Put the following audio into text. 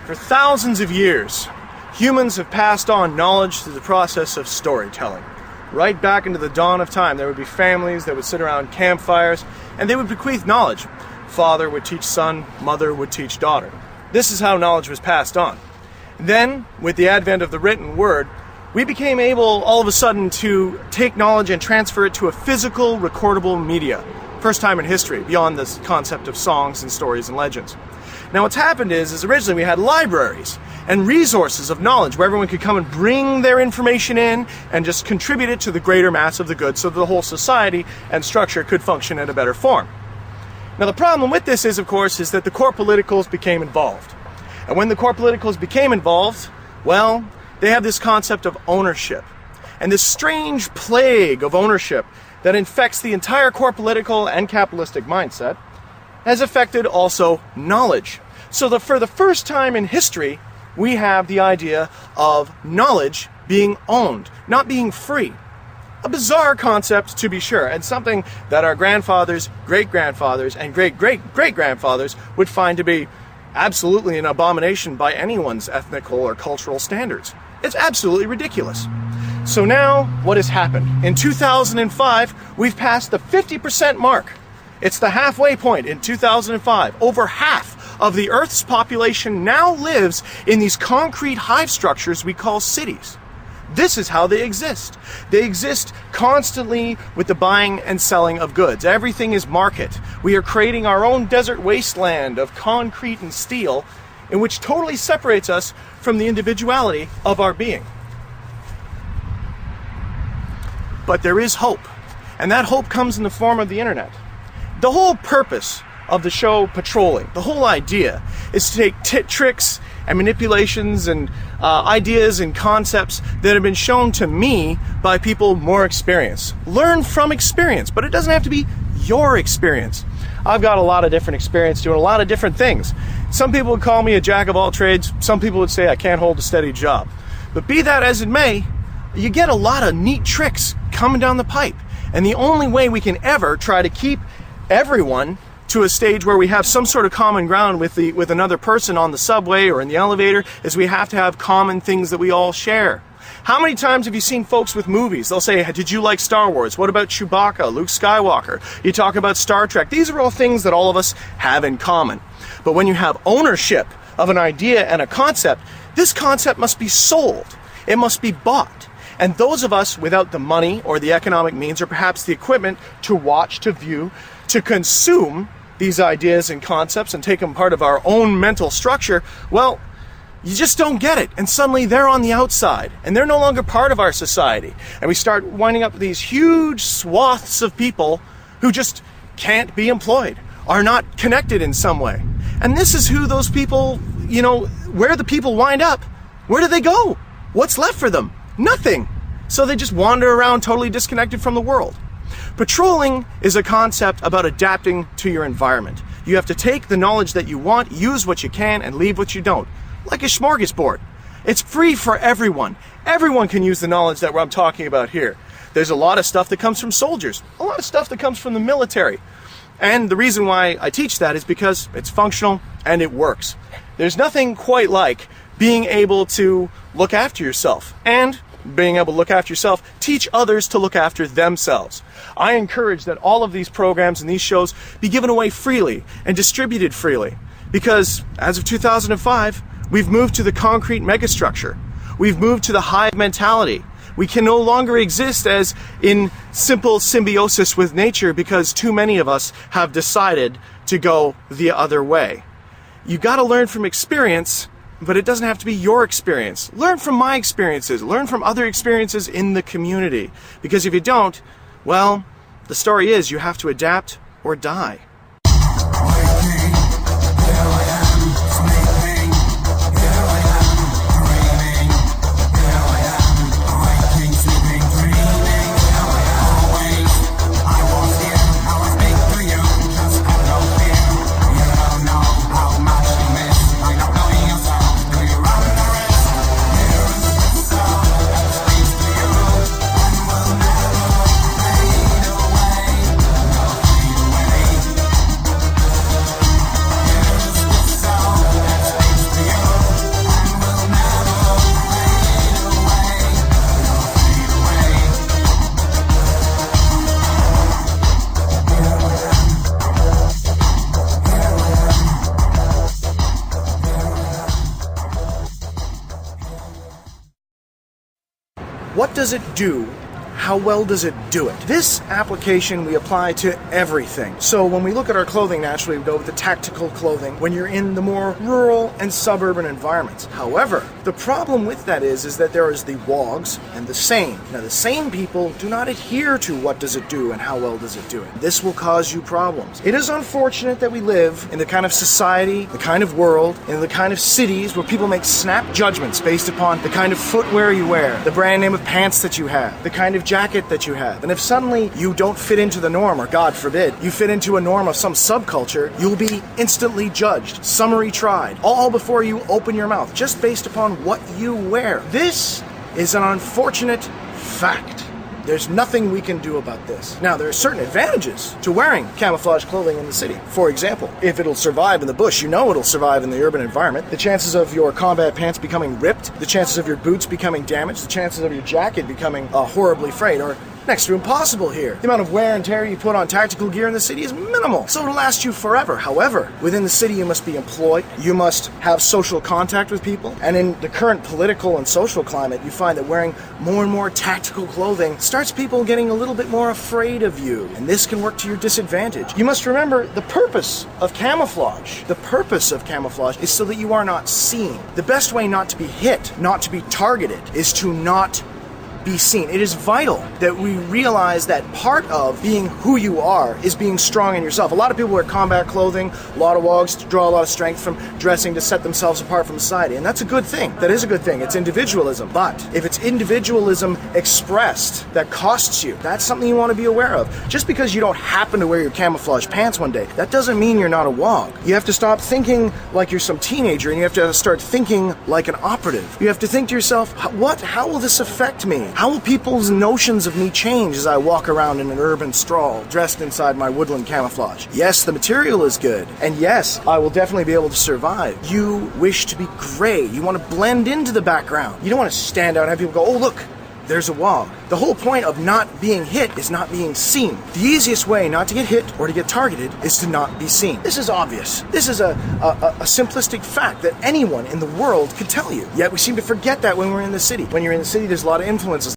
For thousands of years, humans have passed on knowledge through the process of storytelling. Right back into the dawn of time, there would be families that would sit around campfires, and they would bequeath knowledge. Father would teach son, mother would teach daughter. This is how knowledge was passed on. Then, with the advent of the written word, we became able, all of a sudden, to take knowledge and transfer it to a physical, recordable media. First time in history, beyond this concept of songs and stories and legends. Now what's happened is originally we had libraries and resources of knowledge where everyone could come and bring their information in and just contribute it to the greater mass of the good so that the whole society and structure could function in a better form. Now the problem with this is, of course, is that the core politicals became involved. And when the core politicals became involved, well, they have this concept of ownership. And this strange plague of ownership that infects the entire core political and capitalistic mindset has affected also knowledge. So that for the first time in history, we have the idea of knowledge being owned, not being free. A bizarre concept, to be sure, and something that our grandfathers, great-grandfathers, and great-great-great-grandfathers would find to be absolutely an abomination by anyone's ethnical or cultural standards. It's absolutely ridiculous. So now, what has happened? In 2005, we've passed the 50% mark. It's the halfway point in 2005. Over half of the Earth's population now lives in these concrete hive structures we call cities. This is how they exist. They exist constantly with the buying and selling of goods. Everything is market. We are creating our own desert wasteland of concrete and steel, in which totally separates us from the individuality of our being. But there is hope, and that hope comes in the form of the internet. The whole purpose of the show Patrolling, the whole idea, is to take tricks and manipulations and ideas and concepts that have been shown to me by people more experienced. Learn from experience, but it doesn't have to be your experience. I've got a lot of different experience doing a lot of different things. Some people would call me a jack of all trades. Some people would say I can't hold a steady job. But be that as it may, you get a lot of neat tricks coming down the pipe. And the only way we can ever try to keep everyone to a stage where we have some sort of common ground with another person on the subway or in the elevator is we have to have common things that we all share. How many times have you seen folks with movies? They'll say, did you like Star Wars? What about Chewbacca, Luke Skywalker? You talk about Star Trek. These are all things that all of us have in common. But when you have ownership of an idea and a concept, this concept must be sold. It must be bought. And those of us without the money or the economic means or perhaps the equipment to watch, to view, to consume these ideas and concepts and take them part of our own mental structure, well, you just don't get it. And suddenly they're on the outside and they're no longer part of our society. And we start winding up these huge swaths of people who just can't be employed, are not connected in some way. And this is who those people, where the people wind up. Where do they go? What's left for them? Nothing. So they just wander around totally disconnected from the world. Patrolling is a concept about adapting to your environment. You have to take the knowledge that you want, use what you can, and leave what you don't. Like a smorgasbord. It's free for everyone. Everyone can use the knowledge that I'm talking about here. There's a lot of stuff that comes from soldiers. A lot of stuff that comes from the military. And the reason why I teach that is because it's functional and it works. There's nothing quite like being able to look after yourself and being able to look after yourself, teach others to look after themselves. I encourage that all of these programs and these shows be given away freely and distributed freely because as of 2005, we've moved to the concrete megastructure. We've moved to the hive mentality. We can no longer exist as in simple symbiosis with nature because too many of us have decided to go the other way. You got to learn from experience, but it doesn't have to be your experience. Learn from my experiences. Learn from other experiences in the community. Because if you don't, well, the story is you have to adapt or die. What does it do? How well does it do it? This application we apply to everything. So when we look at our clothing, naturally we go with the tactical clothing when you're in the more rural and suburban environments. However, the problem with that is that there is the WOGs and the SANE. Now the SANE people do not adhere to what does it do and how well does it do it. This will cause you problems. It is unfortunate that we live in the kind of society, the kind of world, in the kind of cities where people make snap judgments based upon the kind of footwear you wear, the brand name of pants that you have, the kind of jacket that you have. And if suddenly you don't fit into the norm, or God forbid, you fit into a norm of some subculture, you'll be instantly judged, summary tried, all before you open your mouth, just based upon what you wear. This is an unfortunate fact. There's nothing we can do about this. Now, there are certain advantages to wearing camouflage clothing in the city. For example, if it'll survive in the bush, you know it'll survive in the urban environment. The chances of your combat pants becoming ripped, the chances of your boots becoming damaged, the chances of your jacket becoming horribly frayed are next to impossible here. The amount of wear and tear you put on tactical gear in the city is minimal, so it'll last you forever. However, within the city you must be employed, you must have social contact with people, and in the current political and social climate, you find that wearing more and more tactical clothing starts people getting a little bit more afraid of you, and this can work to your disadvantage. You must remember the purpose of camouflage. The purpose of camouflage is so that you are not seen. The best way not to be hit, not to be targeted, is to not be seen. It is vital that we realize that part of being who you are is being strong in yourself. A lot of people wear combat clothing, a lot of WOGs to draw a lot of strength from dressing to set themselves apart from society, and that's a good thing. That is a good thing. It's individualism. But if it's individualism expressed that costs you, that's something you want to be aware of. Just because you don't happen to wear your camouflage pants one day, that doesn't mean you're not a WOG. You have to stop thinking like you're some teenager, and you have to start thinking like an operative. You have to think to yourself, how will this affect me? How will people's notions of me change as I walk around in an urban stroll, dressed inside my woodland camouflage? Yes, the material is good, and yes, I will definitely be able to survive. You wish to be gray. You want to blend into the background. You don't want to stand out and have people go, oh look, there's a wall. The whole point of not being hit is not being seen. The easiest way not to get hit or to get targeted is to not be seen. This is obvious. This is a simplistic fact that anyone in the world could tell you. Yet we seem to forget that when we're in the city. When you're in the city, there's a lot of influences.